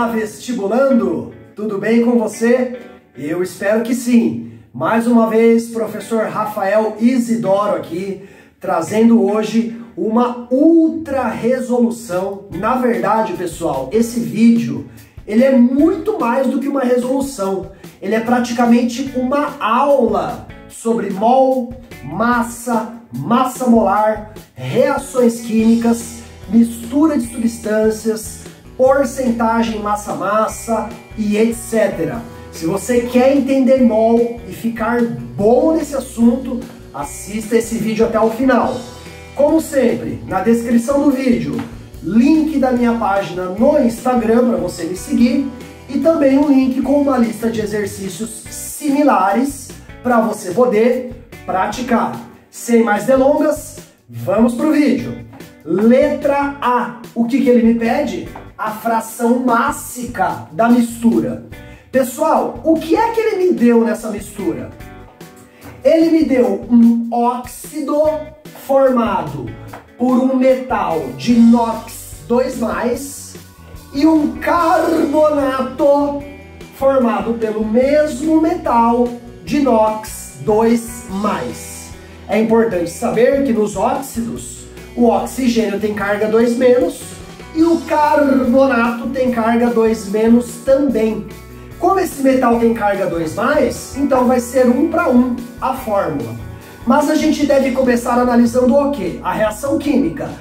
Olá, vestibulando! Tudo bem com você? Eu espero que sim. Mais uma vez, professor Rafael Isidoro aqui, trazendo hoje uma ultra resolução. Na verdade, pessoal, esse vídeo, ele é muito mais do que uma resolução. Ele é praticamente uma aula sobre mol, massa, massa molar, reações químicas, mistura de substâncias, porcentagem massa-massa e etc. Se você quer entender mol e ficar bom nesse assunto, assista esse vídeo até o final. Como sempre, na descrição do vídeo, link da minha página no Instagram para você me seguir e também um link com uma lista de exercícios similares para você poder praticar. Sem mais delongas, vamos para o vídeo. Letra A. O que ele me pede? A fração mássica da mistura. Pessoal, o que é que ele me deu nessa mistura? Ele me deu um óxido formado por um metal de inox 2+, e um carbonato formado pelo mesmo metal de inox 2+. É importante saber que nos óxidos, o oxigênio tem carga 2- e o carbonato tem carga 2- também. Como esse metal tem carga 2+, então vai ser 1:1 a fórmula. Mas a gente deve começar analisando o quê? A reação química.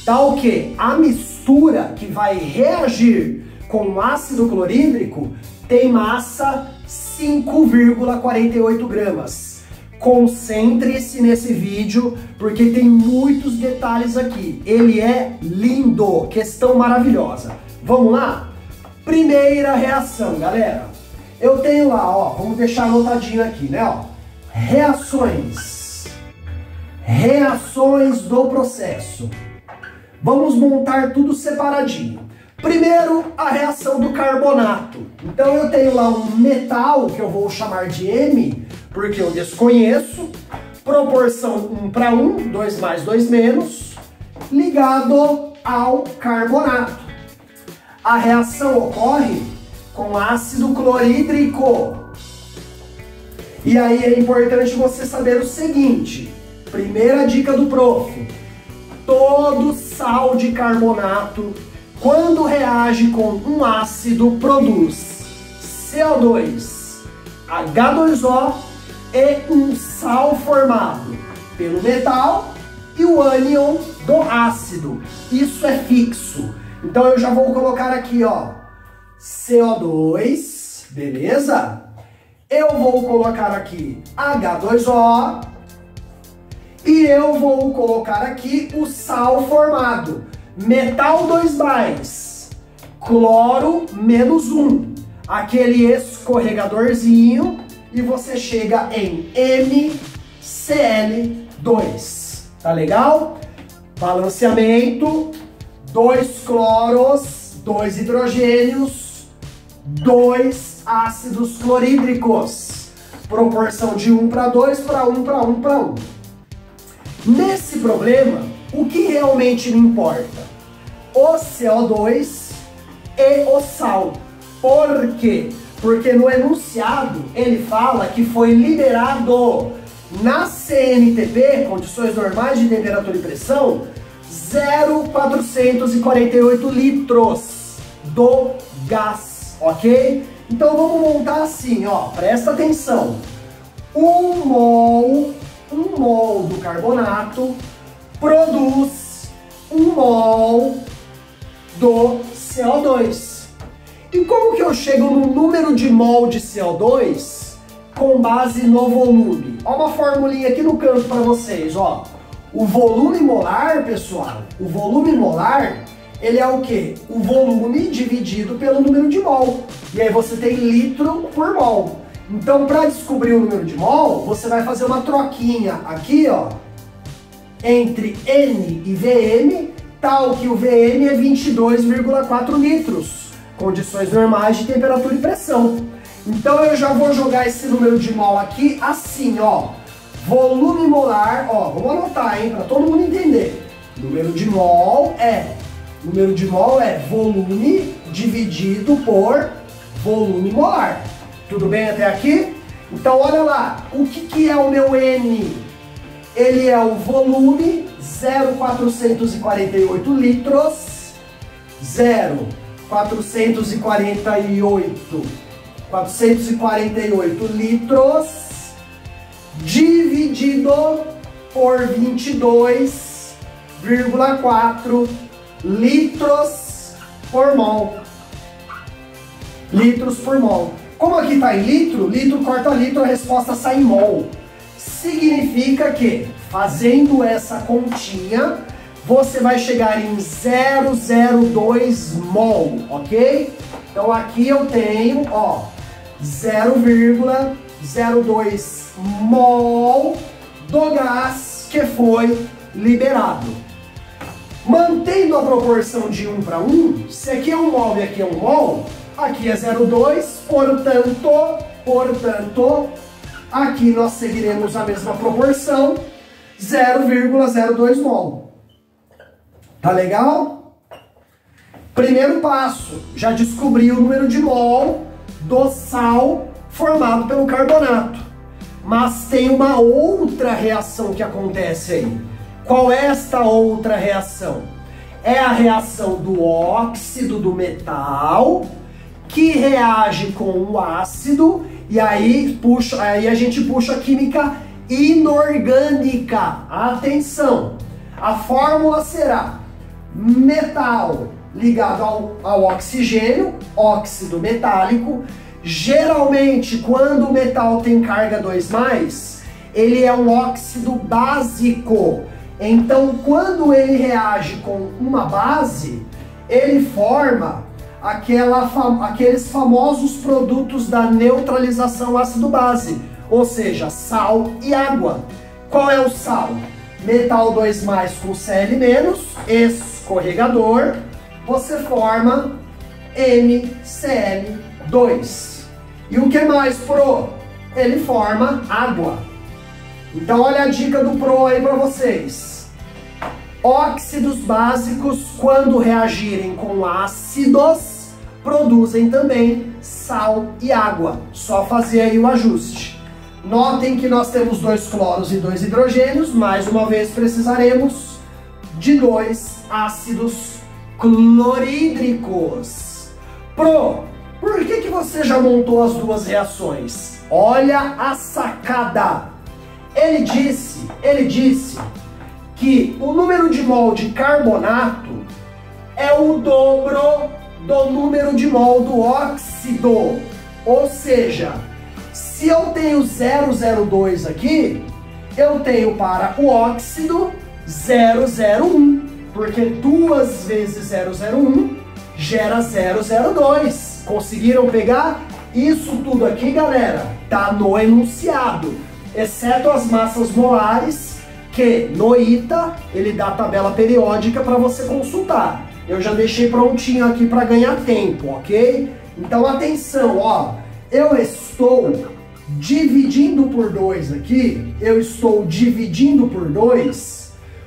Dá o quê? A mistura que vai reagir com o ácido clorídrico tem massa 5,48 gramas. Concentre-se nesse vídeo, porque tem muitos detalhes aqui. Ele é lindo, questão maravilhosa. Vamos lá? Primeira reação, galera. Eu tenho lá, ó, vamos deixar anotadinho aqui, né, ó. Reações do processo. Vamos montar tudo separadinho. Primeiro, a reação do carbonato. Então eu tenho lá um metal, que eu vou chamar de M, porque eu desconheço, proporção 1:1, 2+, 2-, ligado ao carbonato. A reação ocorre com ácido clorídrico. E aí é importante você saber o seguinte, primeira dica do prof, todo sal de carbonato, quando reage com um ácido, produz CO2, H2O e um sal formado pelo metal e o ânion do ácido. Isso é fixo. Então eu já vou colocar aqui, ó, CO2, beleza? Eu vou colocar aqui H2O e eu vou colocar aqui o sal formado. Metal 2+, cloro -1, aquele escorregadorzinho, e você chega em MCl2. Tá legal? Balanceamento, 2 cloros, 2 hidrogênios, 2 ácidos clorídricos. Proporção de 1:2 para 1:1. Nesse problema, o que realmente me importa? O CO2 e o sal. Por quê? Porque no enunciado ele fala que foi liberado na CNTP, condições normais de temperatura e pressão, 0,448 litros do gás, ok? Então vamos montar assim, ó, presta atenção. 1 mol do carbonato produz 1 mol do CO2. E como que eu chego no número de mol de CO2 com base no volume? Ó, uma formulinha aqui no canto para vocês, ó. O volume molar, pessoal, o volume molar, ele é o quê? O volume dividido pelo número de mol. E aí você tem litro por mol. Então, para descobrir o número de mol, você vai fazer uma troquinha aqui, ó, entre N e VM, tal que o VM é 22,4 litros, condições normais de temperatura e pressão. Então eu já vou jogar esse número de mol aqui assim, ó, volume molar, ó, vamos anotar, hein, para todo mundo entender. O número de mol é Número de mol é volume dividido por volume molar. Tudo bem até aqui? Então olha lá, o que é o meu N? Ele é o volume, 0,448 litros, 448 litros, dividido por 22,4 litros por mol. Litros por mol. Como aqui está em litro, litro corta litro, a resposta sai em mol. Significa que, fazendo essa continha, você vai chegar em 0,02 mol, ok? Então aqui eu tenho, ó, 0,02 mol do gás que foi liberado. Mantendo a proporção de 1 para 1, se aqui é um mol e aqui é um mol, aqui é 0,2, portanto, aqui nós seguiremos a mesma proporção, 0,02 mol. Tá legal? Primeiro passo, já descobri o número de mol do sal formado pelo carbonato. Mas tem uma outra reação que acontece aí. Qual é esta outra reação? É a reação do óxido do metal que reage com o ácido e aí a gente puxa a química inorgânica. Atenção! A fórmula será metal ligado ao oxigênio, óxido metálico. Geralmente, quando o metal tem carga 2+, ele é um óxido básico. Então, quando ele reage com uma base, ele forma aqueles famosos produtos da neutralização ácido-base, ou seja, sal e água. Qual é o sal? Metal 2+ com Cl-, escorregador, você forma MCl2. E o que mais, Pro? Ele forma água. Então olha a dica do Pro aí para vocês. Óxidos básicos, quando reagirem com ácidos, produzem também sal e água. Só fazer aí o ajuste. Notem que nós temos 2 cloros e 2 hidrogênios. Mais uma vez precisaremos de 2 ácidos clorídricos. Pro, por que você já montou as duas reações? Olha a sacada. Ele disse que o número de mol de carbonato é o dobro do número de mol do óxido. Ou seja, se eu tenho 0,02 aqui, eu tenho para o óxido 0,01, porque 2 vezes 0,01 gera 0,02. Conseguiram pegar? Isso tudo aqui, galera, tá no enunciado, exceto as massas molares, que no ITA ele dá a tabela periódica para você consultar. Eu já deixei prontinho aqui para ganhar tempo, ok? Então atenção, ó, eu estou dividindo por 2 aqui,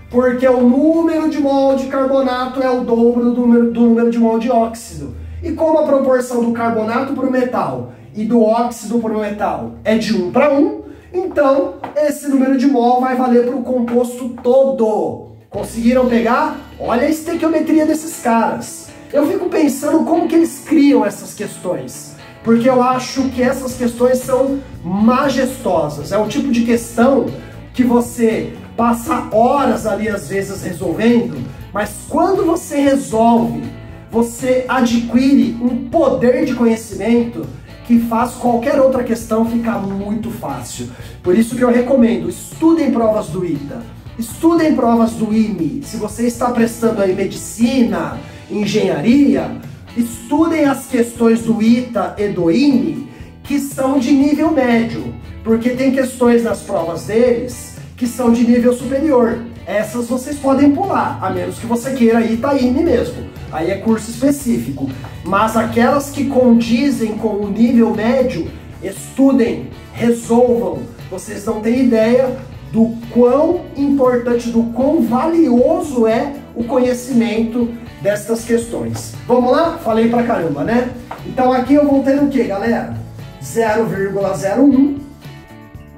porque o número de mol de carbonato é o dobro do número de mol de óxido. E como a proporção do carbonato para o metal e do óxido para o metal é de 1 para 1, então esse número de mol vai valer para o composto todo. Conseguiram pegar? Olha a estequiometria desses caras. Eu fico pensando como que eles criam essas questões, porque eu acho que essas questões são majestosas. É o tipo de questão que você passa horas ali às vezes resolvendo, mas quando você resolve, você adquire um poder de conhecimento que faz qualquer outra questão ficar muito fácil. Por isso que eu recomendo, estudem provas do ITA, estudem provas do IME. Se você está prestando aí medicina, engenharia, estudem as questões do ITA e do IME, que são de nível médio, porque tem questões nas provas deles que são de nível superior. Essas vocês podem pular, a menos que você queira ITA e IME mesmo. Aí é curso específico. Mas aquelas que condizem com o nível médio, estudem, resolvam. Vocês não têm ideia do quão importante, do quão valioso é o conhecimento destas questões. Vamos lá? Falei pra caramba, né? Então aqui eu vou ter o que, galera? 0,01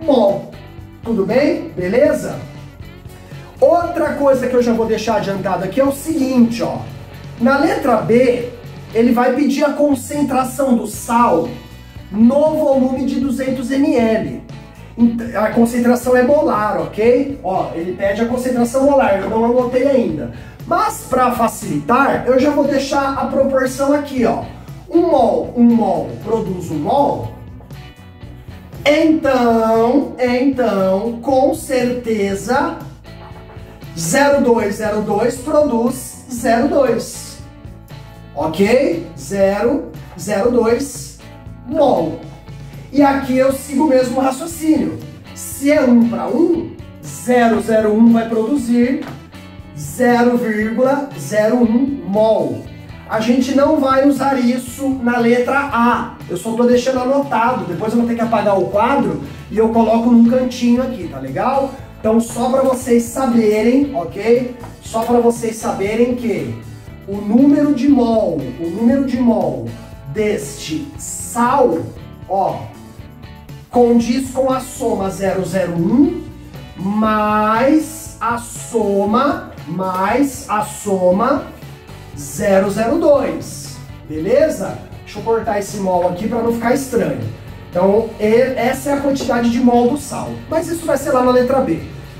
mol. Tudo bem? Beleza? Outra coisa que eu já vou deixar adiantado aqui é o seguinte, ó. Na letra B, ele vai pedir a concentração do sal no volume de 200 ml. A concentração é molar, ok? Ó, ele pede a concentração molar, eu não anotei ainda. Mas para facilitar, eu já vou deixar a proporção aqui, ó. Um mol produz 1 mol. Então, com certeza, 0,202 produz 0,2. Ok? 0,02 mol. E aqui eu sigo o mesmo raciocínio. Se é 1 para 1, 0,01 vai produzir 0,01 mol. A gente não vai usar isso na letra A. Eu só estou deixando anotado. Depois eu vou ter que apagar o quadro e eu coloco num cantinho aqui, tá legal? Então só para vocês saberem, ok? Só para vocês saberem que o número de mol deste sal, ó, condiz com a soma 001 mais a soma 002, beleza? Deixa eu cortar esse mol aqui para não ficar estranho. Então, essa é a quantidade de mol do sal. Mas isso vai ser lá na letra B.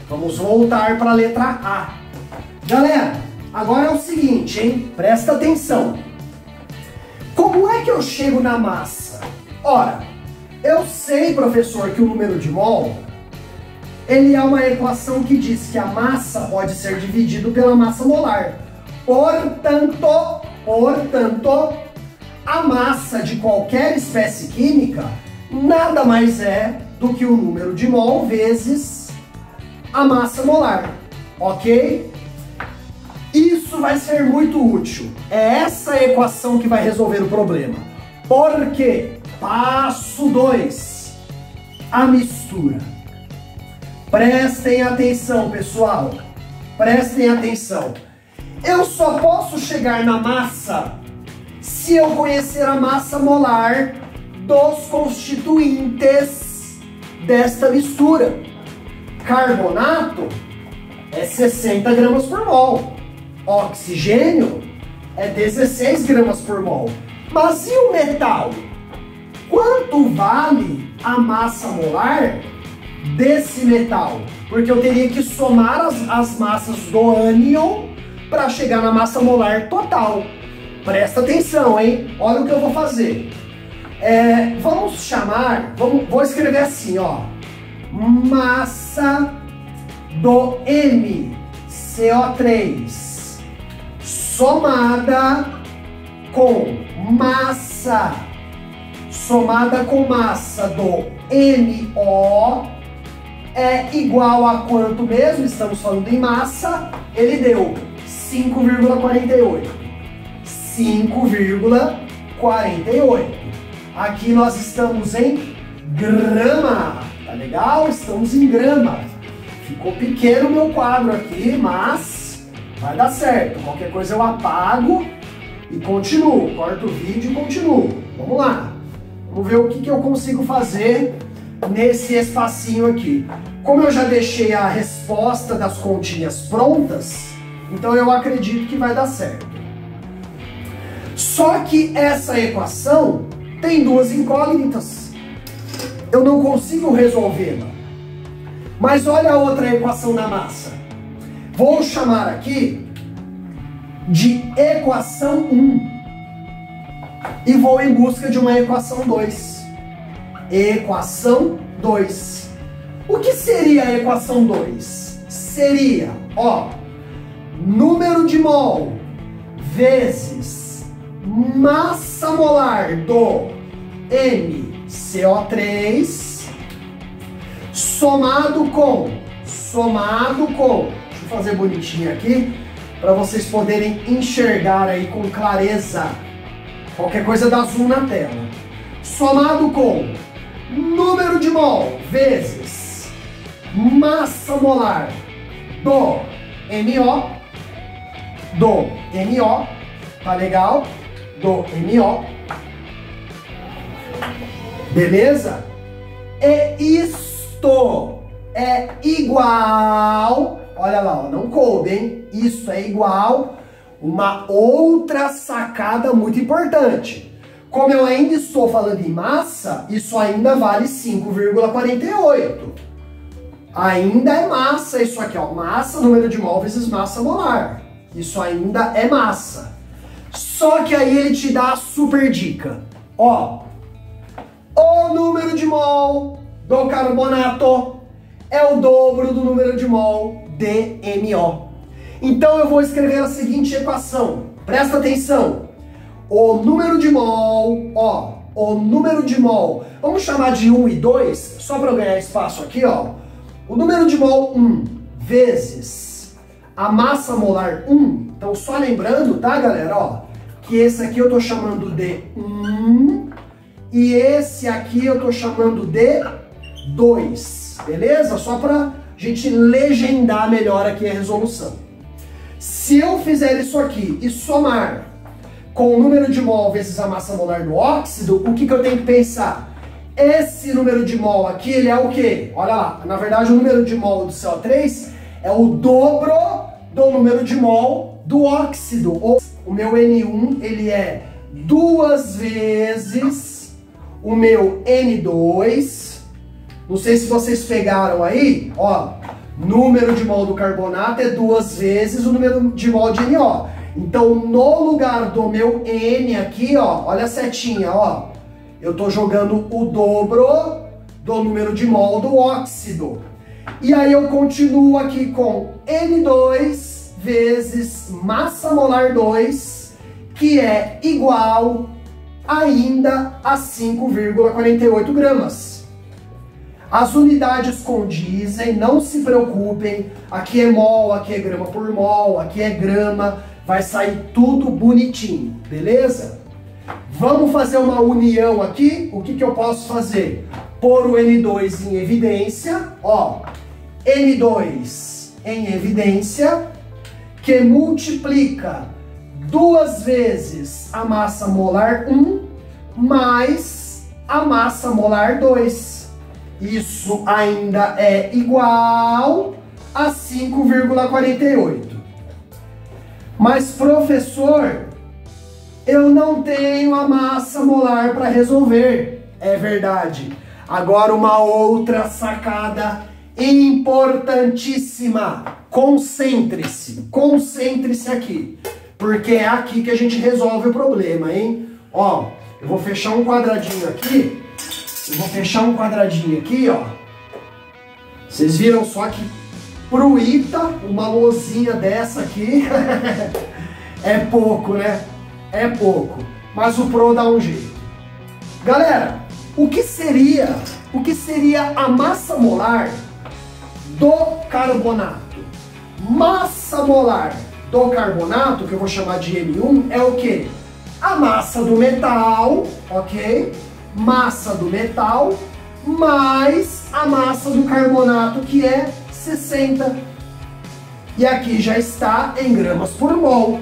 Vamos voltar para a letra A. Galera, agora é o seguinte, hein? Presta atenção. Como é que eu chego na massa? Ora, eu sei, professor, que o número de mol, ele é uma equação que diz que a massa pode ser dividido pela massa molar. Portanto, a massa de qualquer espécie química nada mais é do que o número de mol vezes a massa molar, ok? Isso vai ser muito útil. É essa equação que vai resolver o problema. Porque, passo 2, a mistura. Prestem atenção, pessoal. Prestem atenção. Eu só posso chegar na massa se eu conhecer a massa molar dos constituintes desta mistura. Carbonato é 60 gramas por mol. Oxigênio é 16 gramas por mol. Mas e o metal? Quanto vale a massa molar desse metal? Porque eu teria que somar as massas do ânion para chegar na massa molar total. Presta atenção, hein? Olha o que eu vou fazer. Vamos chamar, vou escrever assim, ó. Massa do MCO3 somada com massa do MO é igual a quanto mesmo? Estamos falando em massa. Ele deu 5,48. 5,48. Aqui nós estamos em grama. Tá legal? Estamos em grama. Ficou pequeno o meu quadro aqui, mas vai dar certo. Qualquer coisa eu apago e continuo. Corto o vídeo e continuo. Vamos lá. Vamos ver o que eu consigo fazer nesse espacinho aqui. Como eu já deixei a resposta das continhas prontas, então eu acredito que vai dar certo. Só que essa equação tem duas incógnitas. Eu não consigo resolvê-la. Mas olha a outra equação da massa. Vou chamar aqui de equação 1. E vou em busca de uma equação 2. Equação 2. O que seria a equação 2? Seria, ó, número de mol vezes massa molar do MCO3 somado com, deixa eu fazer bonitinho aqui, para vocês poderem enxergar aí com clareza. Qualquer coisa dá zoom na tela. Somado com número de mol vezes massa molar do MO do MO, tá legal? Do MO. Beleza? E isto é igual, olha lá, ó, não coube, hein? Isso é igual uma outra sacada muito importante. Como eu ainda estou falando em massa, isso ainda vale 5,48. Ainda é massa isso aqui, ó. Massa, número de mol vezes massa molar. Isso ainda é massa. Só que aí ele te dá a super dica. Ó, o número de mol do carbonato é o dobro do número de mol de MO. Então eu vou escrever a seguinte equação. Presta atenção. O número de mol, ó, o número de mol, vamos chamar de 1 e 2, só para eu ganhar espaço aqui, ó. O número de mol 1 vezes a massa molar 1, então só lembrando, tá, galera, ó, que esse aqui eu tô chamando de 1 e esse aqui eu tô chamando de 2, beleza? Só pra gente legendar melhor aqui a resolução. Se eu fizer isso aqui e somar com o número de mol vezes a massa molar do óxido, o que eu tenho que pensar? Esse número de mol aqui, ele é o quê? Olha lá, na verdade o número de mol do CO3 é o dobro do número de mol do óxido. O meu N1, ele é 2 vezes o meu N2. Não sei se vocês pegaram aí, ó, número de mol do carbonato é 2 vezes o número de mol de NO. Então, no lugar do meu N aqui, ó, olha a setinha, ó, eu tô jogando o dobro do número de mol do óxido. E aí eu continuo aqui com N2 vezes massa molar 2, que é igual ainda a 5,48 gramas. As unidades condizem, não se preocupem, aqui é mol, aqui é grama por mol, aqui é grama, vai sair tudo bonitinho, beleza? Vamos fazer uma união aqui, o que eu posso fazer? Pôr o N2 em evidência, ó, N2 em evidência, que multiplica 2 vezes a massa molar 1 mais a massa molar 2. Isso ainda é igual a 5,48. Mas, professor, eu não tenho a massa molar para resolver. É verdade. Agora uma outra sacada importantíssima. Concentre-se. Concentre-se aqui. Porque é aqui que a gente resolve o problema, hein? Ó, eu vou fechar um quadradinho aqui. Ó. Vocês viram só que pro ITA, uma lousinha dessa aqui é pouco, né? É pouco. Mas o Pro dá um jeito. Galera, o que seria a massa molar do carbonato? Massa molar do carbonato, que eu vou chamar de M1, é o quê? A massa do metal, ok? Massa do metal mais a massa do carbonato, que é 60. E aqui já está em gramas por mol.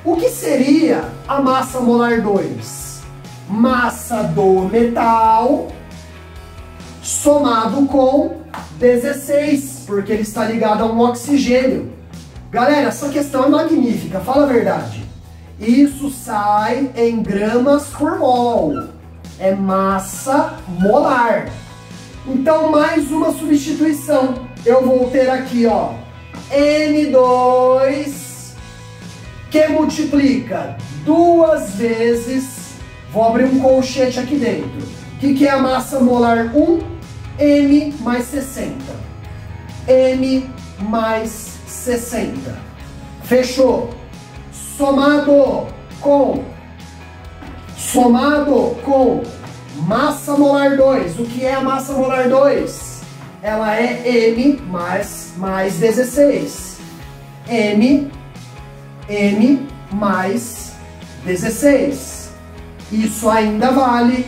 O que seria a massa molar 2? Massa do metal somado com 16, porque ele está ligado a um oxigênio. Galera, essa questão é magnífica, fala a verdade. Isso sai em gramas por mol. É massa molar. Então, mais uma substituição. Eu vou ter aqui, ó, N2, que multiplica 2 vezes, vou abrir um colchete aqui dentro. O que é a massa molar 1? M mais 60. M mais 60. Fechou. Somado com massa molar 2. O que é a massa molar 2? Ela é M mais 16. M mais 16. Isso ainda vale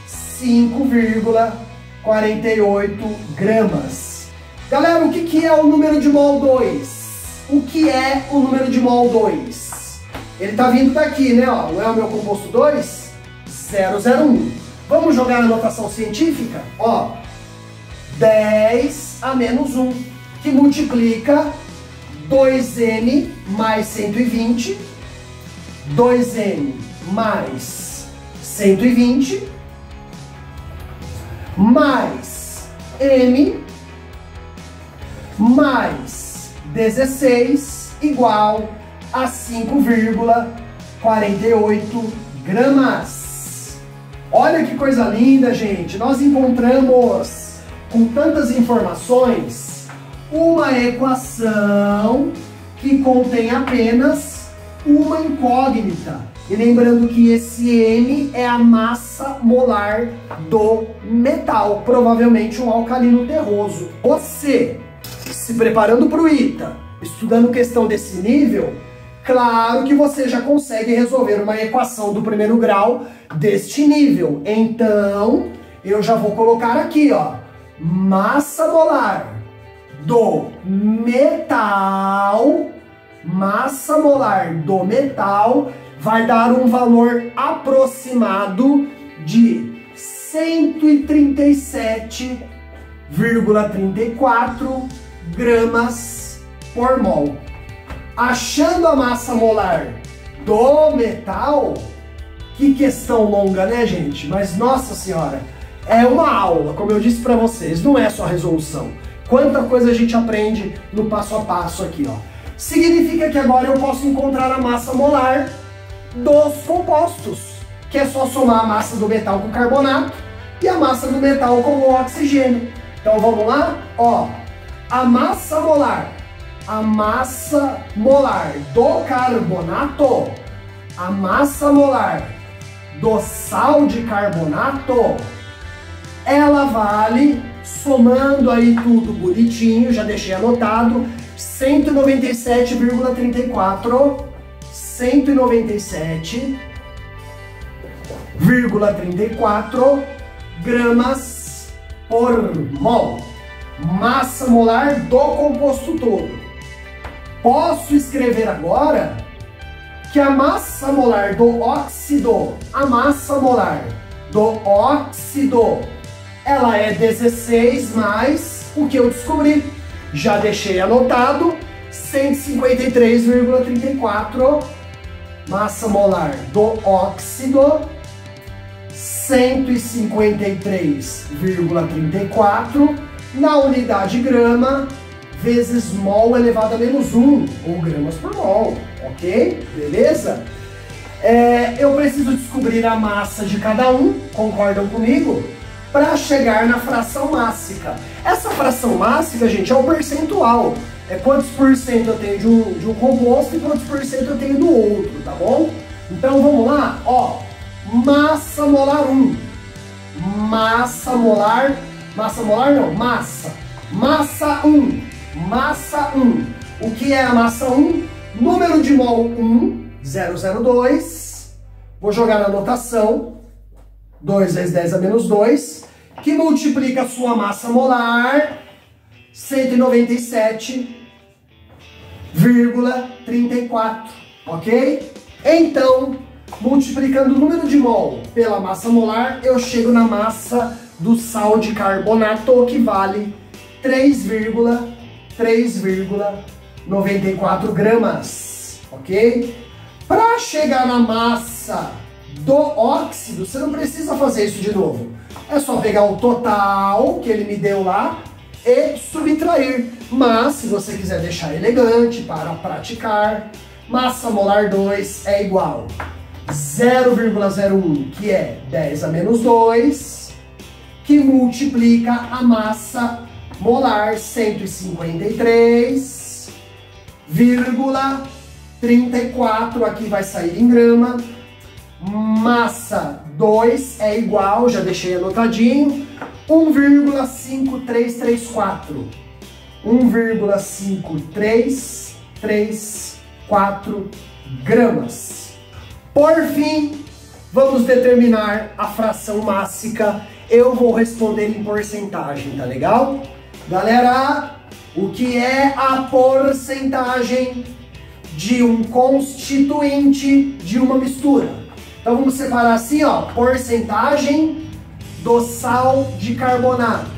5,48 gramas. Galera, o que é o número de mol 2? o que é o número de mol 2? Ele tá vindo daqui, né? Ó, não é o meu composto 2? 001. Vamos jogar na notação científica? Ó, 10 a menos 1, que multiplica 2m mais 120, 2m mais 120, mais m mais 16 igual a 5,48 gramas. Olha que coisa linda, gente! Nós encontramos, com tantas informações, uma equação que contém apenas uma incógnita. E lembrando que esse M é a massa molar do metal, provavelmente um alcalino terroso. Você, se preparando para o ITA, estudando questão desse nível, claro que você já consegue resolver uma equação do primeiro grau deste nível. Então, eu já vou colocar aqui, ó, massa molar do metal, massa molar do metal vai dar um valor aproximado de 137,34 gramas por mol. Achando a massa molar do metal, que questão longa, né, gente? Mas, nossa senhora, é uma aula, como eu disse para vocês, não é só resolução. Quanta coisa a gente aprende no passo a passo aqui, ó. Significa que agora eu posso encontrar a massa molar dos compostos, que é só somar a massa do metal com carbonato e a massa do metal com o oxigênio. Então vamos lá? Ó, a massa molar do carbonato, a massa molar do sal de carbonato, ela vale, somando aí tudo bonitinho, já deixei anotado, 197,34 gramas por mol. Massa molar do composto todo. Posso escrever agora que a massa molar do óxido, ela é 16 mais o que eu descobri. Já deixei anotado, 153,34, massa molar do óxido, 153,34 na unidade grama, vezes mol elevado a menos 1, ou gramas por mol, ok? Beleza? Eu preciso descobrir a massa de cada um, concordam comigo? Para chegar na fração mássica. Essa fração mássica, gente, é o percentual. É quantos por cento eu tenho de um composto e quantos por cento eu tenho do outro, tá bom? Então vamos lá, ó. Massa molar 1. Massa 1. O que é a massa 1? Número de mol 1, 002. Vou jogar na anotação. 2 vezes 10 a menos 2, que multiplica a sua massa molar, 197,34, ok? Então, multiplicando o número de mol pela massa molar, eu chego na massa do sal de carbonato, que vale 3,94 gramas, ok? Para chegar na massa do óxido, você não precisa fazer isso de novo. É só pegar o total que ele me deu lá e subtrair. Mas, se você quiser deixar elegante para praticar, massa molar 2 é igual a 0,01, que é 10 a menos 2, que multiplica a massa molar 153,34, aqui vai sair em grama. Massa 2 é igual, já deixei anotadinho, 1,5334. 1,5334 gramas. Por fim, vamos determinar a fração mássica. Eu vou responder em porcentagem, tá legal? Galera, o que é a porcentagem de um constituinte de uma mistura. Então vamos separar assim, ó, porcentagem do sal de carbonato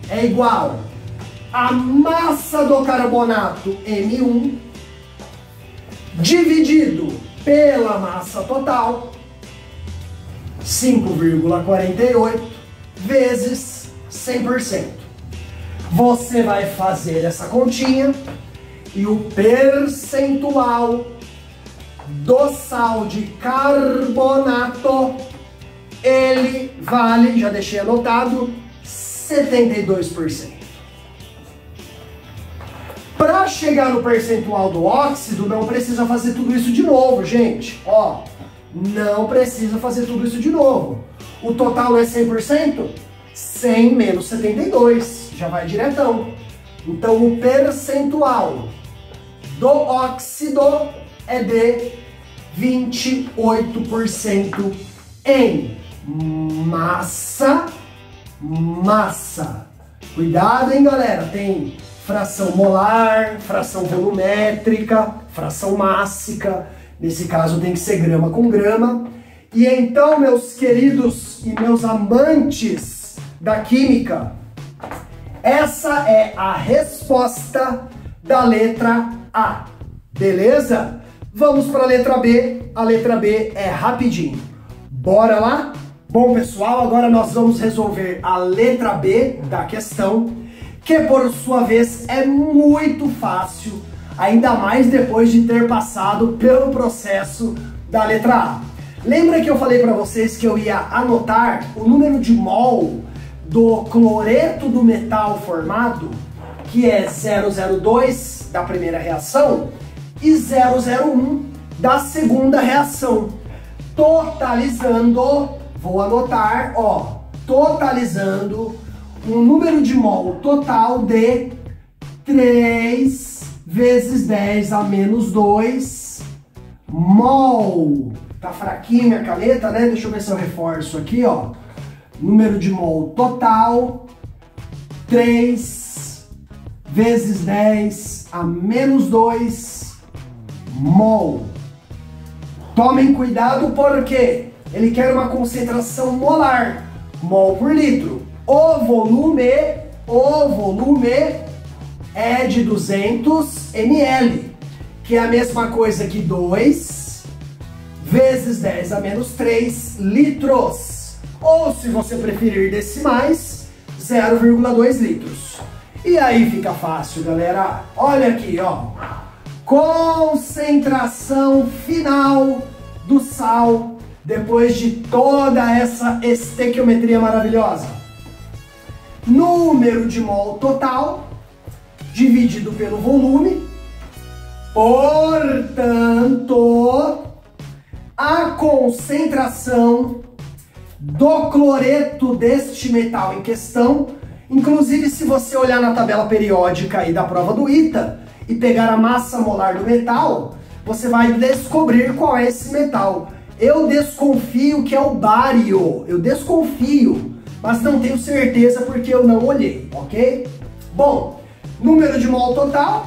é igual a massa do carbonato M1 dividido pela massa total, 5,48 vezes 100%. Você vai fazer essa continha e o percentual do sal de carbonato, ele vale, já deixei anotado, 72%. Para chegar no percentual do óxido, não precisa fazer tudo isso de novo, gente. Ó, não precisa fazer tudo isso de novo. O total é 100%? 100 menos 72, já vai diretão. Então o percentual do óxido é de 28% em massa. Cuidado, hein, galera? Tem fração molar, fração volumétrica, fração mássica. Nesse caso tem que ser grama com grama. E então, meus queridos e meus amantes da química, essa é a resposta da letra A. Beleza? Vamos para a letra B. A letra B é rapidinho. Bora lá? Bom, pessoal, agora nós vamos resolver a letra B da questão, que por sua vez é muito fácil, ainda mais depois de ter passado pelo processo da letra A. Lembra que eu falei para vocês que eu ia anotar o número de mol do cloreto do metal formado, que é 002 da primeira reação e 001 da segunda reação, totalizando, vou anotar, ó, totalizando um número de mol total de 3 vezes 10 a menos 2 mol. Tá fraquinho minha caneta, né? Deixa eu ver se eu reforço aqui, ó. Número de mol total, 3 vezes 10 a menos 2 mol. Tomem cuidado porque ele quer uma concentração molar, mol por litro. O volume é de 200 ml, que é a mesma coisa que 2 vezes 10 a menos 3 litros. Ou, se você preferir decimais, 0,2 litros. E aí fica fácil, galera. Olha aqui, ó. Concentração final do sal depois de toda essa estequiometria maravilhosa. Número de mol total dividido pelo volume. Portanto, a concentração do cloreto deste metal em questão, inclusive se você olhar na tabela periódica aí da prova do ITA e pegar a massa molar do metal, você vai descobrir qual é esse metal. Eu desconfio que é o bário, eu desconfio, mas não tenho certeza porque eu não olhei, ok? Bom, número de mol total,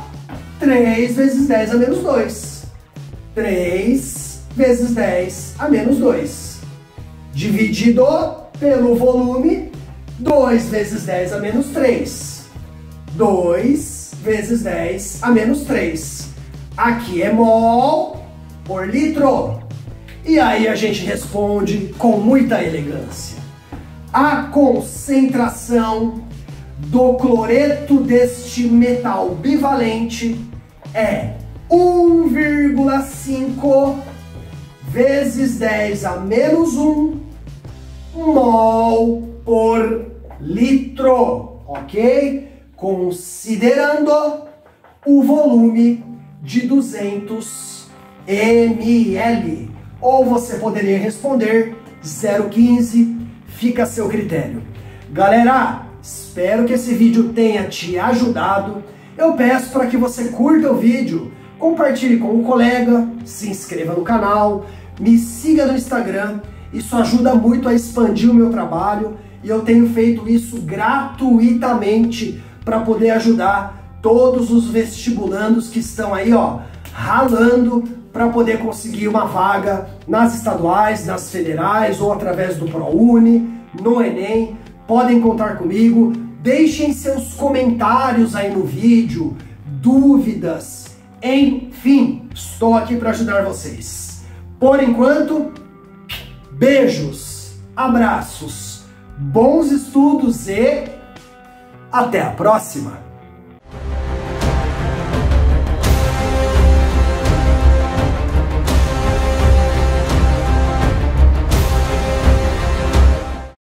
3 vezes 10 a menos 2. 3 vezes 10 a menos 2. Dividido pelo volume, 2 vezes 10 a menos 3. 2 vezes 10 a menos 3. Aqui é mol por litro. E aí a gente responde com muita elegância. A concentração do cloreto deste metal bivalente é 1,5 vezes 10 a menos 1 mol por litro, ok? Considerando o volume de 200 ml. Ou você poderia responder 0,15, fica a seu critério. Galera, espero que esse vídeo tenha te ajudado. Eu peço para que você curta o vídeo, compartilhe com um colega, se inscreva no canal, me siga no Instagram. Isso ajuda muito a expandir o meu trabalho e eu tenho feito isso gratuitamente para poder ajudar todos os vestibulandos que estão aí, ó, ralando para poder conseguir uma vaga nas estaduais, nas federais ou através do ProUni, no Enem. Podem contar comigo. Deixem seus comentários aí no vídeo, dúvidas, enfim, estou aqui para ajudar vocês. Por enquanto, beijos, abraços, bons estudos e até a próxima!